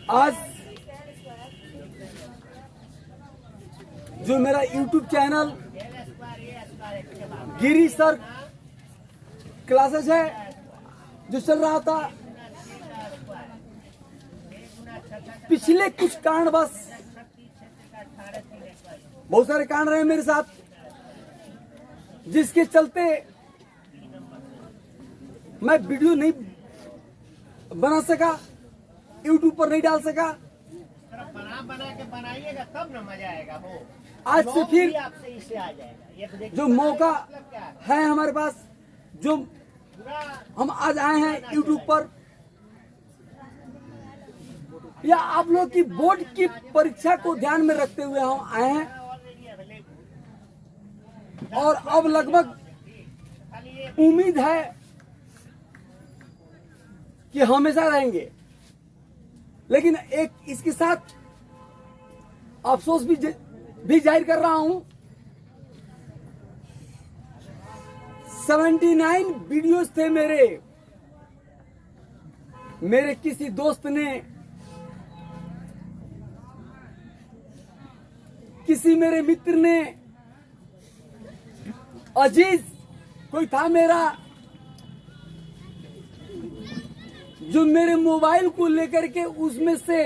आज जो मेरा YouTube चैनल गिरी सर क्लासेस है जो चल रहा था, पिछले कुछ कारणवश बहुत सारे कारण रहे मेरे साथ, जिसके चलते मैं वीडियो नहीं बना सका, YouTube पर नहीं डाल सका। बना के बनाइएगा तब ना मजा आएगा। हो आज से फिर आपसे इससे आ जाएगा। जो मौका है हमारे पास, जो हम आज आए हैं YouTube पर, या आप लोग की बोर्ड की परीक्षा को ध्यान में रखते हुए हम आए हैं, और अब लगभग उम्मीद है कि हमेशा रहेंगे। लेकिन एक इसके साथ अफसोस भी जाहिर कर रहा हूं। 79 वीडियोस थे मेरे किसी दोस्त ने, किसी मेरे मित्र ने, अजीज कोई था मेरा, जो मेरे मोबाइल को लेकर के उसमें से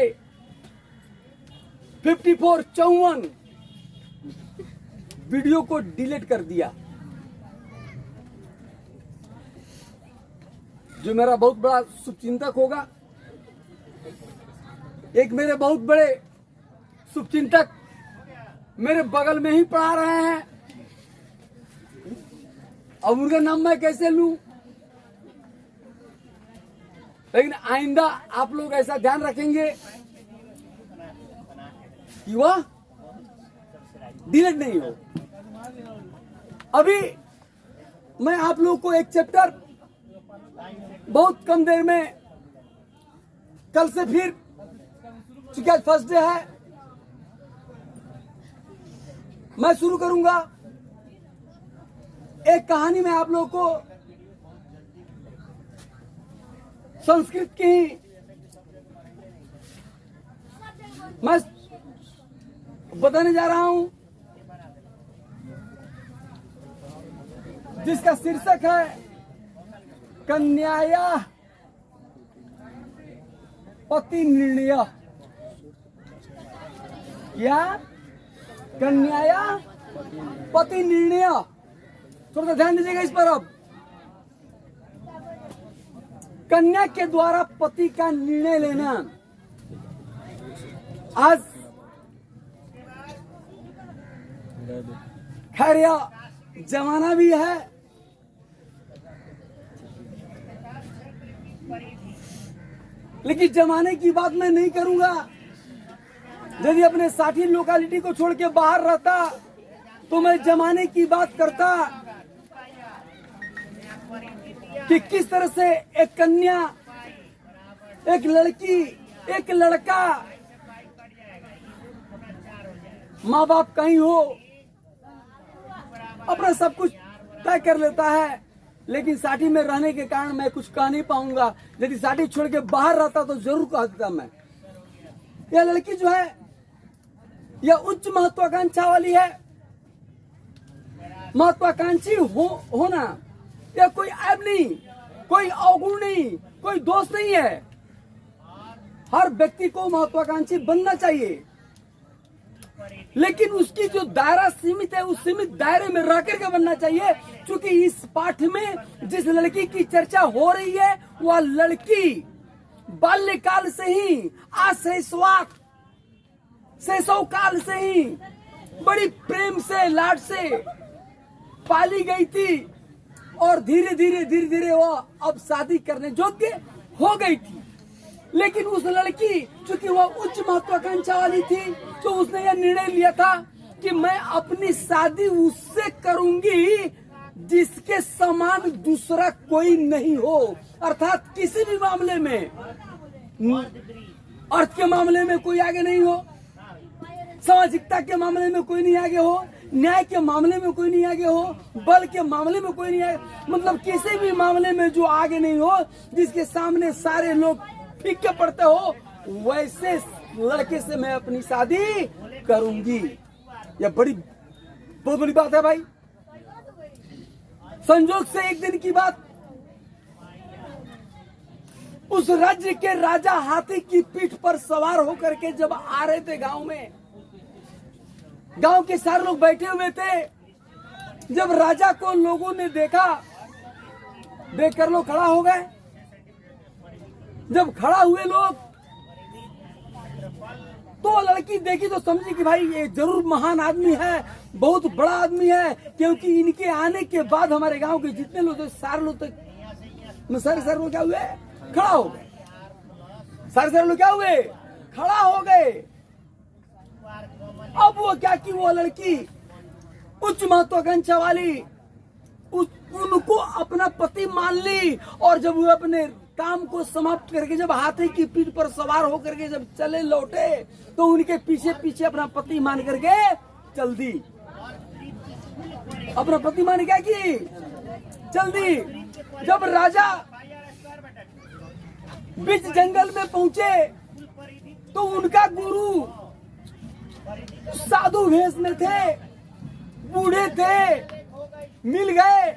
54 वीडियो को डिलीट कर दिया। जो मेरा बहुत बड़ा शुभचिंतक होगा, एक मेरे बहुत बड़े शुभचिंतक मेरे बगल में ही पढ़ा रहे हैं। अब उनका नाम मैं कैसे लूं, लेकिन आइंदा आप लोग ऐसा ध्यान रखेंगे कि वह डिलीट नहीं हो। अभी मैं आप लोग को एक चैप्टर बहुत कम देर में, कल से फिर, चूंकि आज फर्स्ट डे है, मैं शुरू करूंगा। एक कहानी में आप लोग को संस्कृत की ही मैं बताने जा रहा हूं, जिसका शीर्षक है कन्याया पति निर्णय। क्या? कन्याया पति निर्णय। थोड़ा सा ध्यान दीजिएगा इस पर। अब कन्या के द्वारा पति का निर्णय लेना, आज खैर यह जमाना भी है, लेकिन जमाने की बात मैं नहीं करूंगा। यदि अपने साठी लोकेलिटी को छोड़ के बाहर रहता तो मैं जमाने की बात करता कि किस तरह से एक कन्या, एक लड़की, एक लड़का, माँ बाप कहीं हो, अपना सब कुछ तय कर लेता है, लेकिन साठी में रहने के कारण मैं कुछ कह नहीं पाऊंगा। यदि साठी छोड़ के बाहर रहता तो जरूर कह देता मैं। यह लड़की जो है, यह उच्च महत्वाकांक्षा वाली है। महत्वाकांक्षी होना यह कोई ऐब नहीं, कोई अवगुण नहीं, कोई दोष नहीं है। हर व्यक्ति को महत्वाकांक्षी बनना चाहिए, लेकिन उसकी जो दायरा सीमित है, उस सीमित दायरे में रह करके बनना चाहिए। क्योंकि इस पाठ में जिस लड़की की चर्चा हो रही है, वह लड़की बाल्यकाल से ही, आज शैशव काल से ही बड़ी प्रेम से, लाड से पाली गई थी, और धीरे धीरे वह अब शादी करने योग्य हो गई थी। लेकिन उस लड़की, चूंकि वह उच्च महत्वाकांक्षा वाली थी, तो उसने यह निर्णय लिया था कि मैं अपनी शादी उससे करूंगी जिसके समान दूसरा कोई नहीं हो। अर्थात किसी भी मामले में, अर्थ के मामले में कोई आगे नहीं हो, सामाजिकता के मामले में कोई नहीं आगे हो, न्याय के मामले में कोई नहीं आगे हो, बल के मामले में कोई नहीं आगे, मतलब किसी भी मामले में जो आगे नहीं हो, जिसके सामने सारे लोग फीके पड़ते हो, वैसे लड़के से मैं अपनी शादी करूंगी। यह बहुत बड़ी बात है भाई। संजोग से एक दिन की बात, उस राज्य के राजा हाथी की पीठ पर सवार होकर के जब आ रहे थे गांव में, गांव के सारे लोग बैठे हुए थे। जब राजा को लोगों ने देखा, देखकर लोग खड़ा हो गए। जब खड़ा हुए लोग तो लड़की देखी तो समझी कि भाई ये जरूर महान आदमी है, बहुत बड़ा आदमी है, क्योंकि इनके आने के बाद हमारे गांव के जितने लोग थे सारे लोग सारे लोग क्या हुए, खड़ा हो गए। सारे लोग क्या हुए, खड़ा हो गए। अब वो क्या की, वो लड़की उच्च महत्वाकांक्षा वाली उनको अपना पति मान ली। और जब वो अपने काम को समाप्त करके जब हाथी की पीठ पर सवार होकर के जब चले लौटे तो उनके पीछे पीछे अपना पति मान करके चल दी। अपना पति मान क्या की, चल दी। जब राजा बीच जंगल में पहुंचे तो उनका गुरु साधु वेश में थे, बूढ़े थे, मिल गए।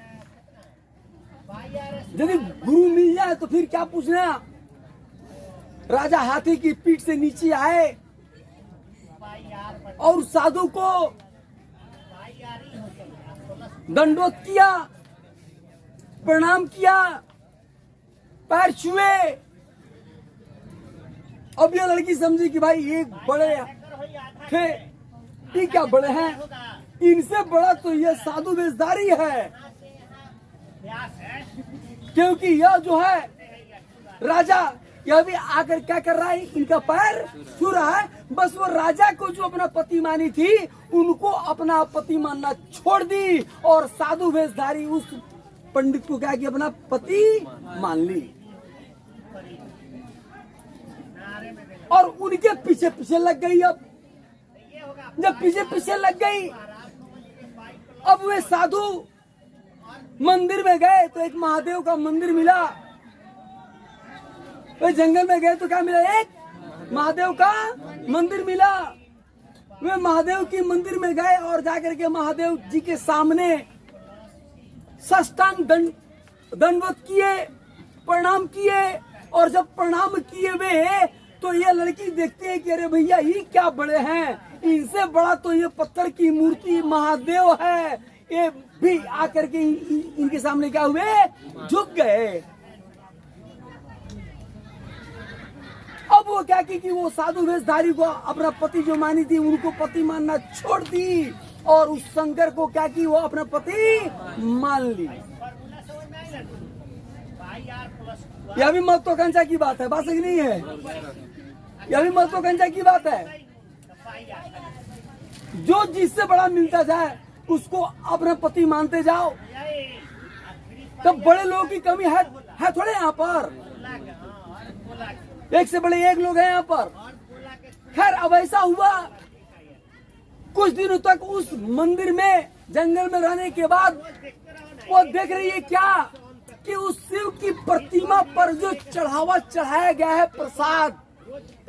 यदि गुरु मिल जाए तो फिर क्या पूछना। राजा हाथी की पीठ से नीचे आए और साधु को दंडवत किया, प्रणाम किया, पैर छुए। अब यह लड़की समझी कि भाई ये बड़े थे, ये क्या बड़े हैं, इनसे बड़ा तो यह साधु वेशधारी है। क्योंकि यह जो है राजा, यह भी आकर क्या कर रहा है, इनका पैर छू रहा है। बस वो राजा को जो अपना पति मानी थी उनको अपना पति मानना छोड़ दी और साधु वेशधारी उस पंडित को क्या किया, अपना पति मान ली। और उनके पीछे पीछे लग गई। अब जब पीछे पीछे लग गई, अब वे साधु मंदिर में गए तो एक महादेव का मंदिर मिला। वे जंगल में गए तो क्या मिला, एक महादेव का मंदिर मिला। वे महादेव की मंदिर में गए और जाकर के महादेव जी के सामने साष्टांग दंडवत किए, प्रणाम किए। और जब प्रणाम किए वे तो ये लड़की देखते है कि अरे भैया ये क्या बड़े हैं, इनसे बड़ा तो ये पत्थर की मूर्ति महादेव है। ये भी आकर के इनके सामने क्या हुए, झुक गए। अब वो क्या की कि वो साधु वेशधारी को अपना पति जो मानी थी उनको पति मानना छोड़ दी और उस शंकर को क्या की, वो अपना पति मान ली। यह भी महत्वाकांक्षा की बात है, बात सही नहीं है। यह भी महत्वाकांक्षा की बात है। जो जिससे बड़ा मिलता जाए उसको अपना पति मानते जाओ। तब बड़े लोगों की कमी है थोड़े यहाँ पर, एक से बड़े एक लोग हैं यहाँ पर। खैर अब ऐसा हुआ, कुछ दिनों तक उस मंदिर में जंगल में रहने के बाद वो देख रही है क्या कि उस शिव की प्रतिमा पर जो चढ़ावा चढ़ाया गया है प्रसाद,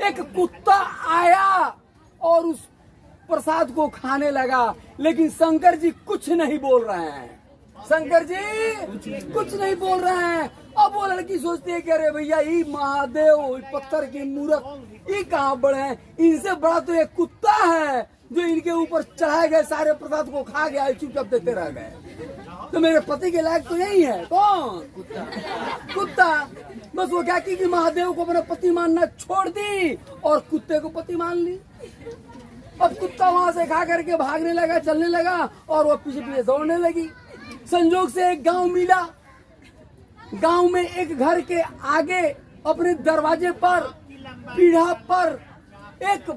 एक कुत्ता आया और उस प्रसाद को खाने लगा। लेकिन शंकर जी कुछ नहीं बोल रहे हैं, शंकर जी कुछ नहीं बोल रहे हैं। अब वो लड़की सोचती है कि अरे भैया ये महादेव पत्थर की मूर्त ये कहाँ बड़े हैं, इनसे बड़ा तो एक कुत्ता है जो इनके ऊपर चढ़ाए गए सारे प्रसाद को खा गया, चुपचाप देते रह गए। तो मेरे पति के लायक तो यही है, कौन, कुत्ता। बस वो क्या की कि महादेव को अपना पति मानना छोड़ दी और कुत्ते को पति मान ली। अब कुत्ता वहां से खा करके भागने लगा, चलने लगा और वो पीछे पीछे दौड़ने लगी। संजोग से एक गांव मिला। गांव में एक घर के आगे अपने दरवाजे पर पीढ़ा पर एक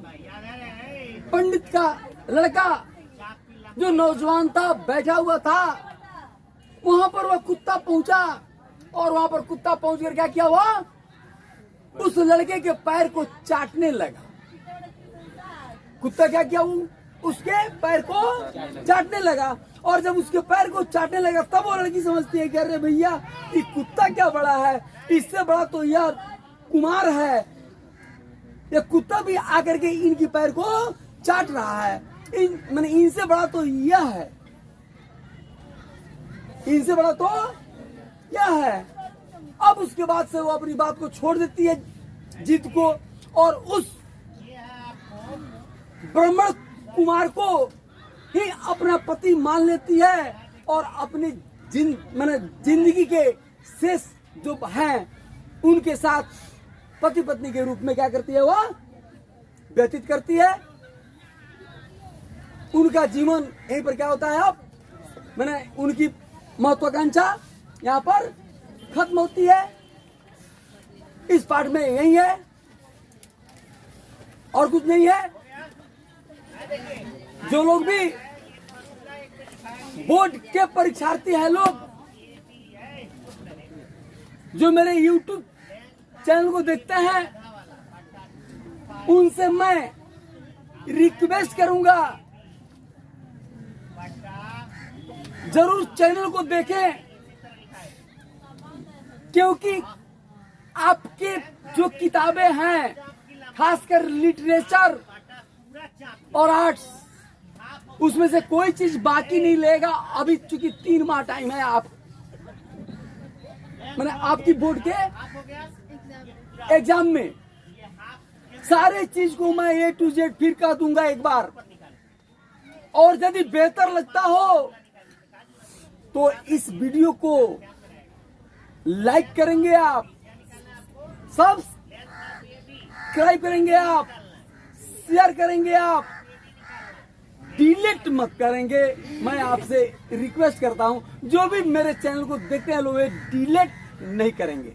पंडित का लड़का जो नौजवान था बैठा हुआ था। वहां पर वह कुत्ता पहुंचा और वहां पर कुत्ता पहुंच कर क्या किया, हुआ उस लड़के के पैर को चाटने लगा। कुत्ता क्या किया, उसके पैर को चाटने लगा। और जब उसके पैर को चाटने लगा तब वो लड़की समझती है कि अरे भैया ये कुत्ता क्या बड़ा है, इससे बड़ा तो यार कुमार है। ये कुत्ता भी आकर के इनकी पैर को चाट रहा है। मैंने इनसे बड़ा तो यह है, इनसे बड़ा तो यह है। अब उसके बाद से वो अपनी बात को छोड़ देती है जीत को, और उस ब्राह्मण कुमार को ही अपना पति मान लेती है, और अपनी जिंदगी के शेष जो हैं उनके साथ पति पत्नी के रूप में क्या करती है, वह व्यतीत करती है। उनका जीवन यहीं पर क्या होता है, अब उनकी महत्वाकांक्षा यहाँ पर खत्म होती है। इस पाठ में यही है और कुछ नहीं है। जो लोग भी बोर्ड के परीक्षार्थी हैं लोग, जो मेरे YouTube चैनल को देखते हैं, उनसे मैं रिक्वेस्ट करूंगा, जरूर चैनल को देखें, क्योंकि आपके जो किताबें हैं, खासकर लिटरेचर और आर्ट्स, उसमें से कोई चीज बाकी नहीं लेगा। अभी चूंकि 3 माह टाइम है, आप आपकी बोर्ड के एग्जाम में सारे चीज को मैं A to Z फिर कह दूंगा एक बार। और यदि बेहतर लगता हो तो इस वीडियो को लाइक करेंगे आप, सब्सक्राइब करेंगे आप, शेयर करेंगे आप, डिलीट मत करेंगे। मैं आपसे रिक्वेस्ट करता हूं, जो भी मेरे चैनल को देखते हैं लोग डिलीट नहीं करेंगे।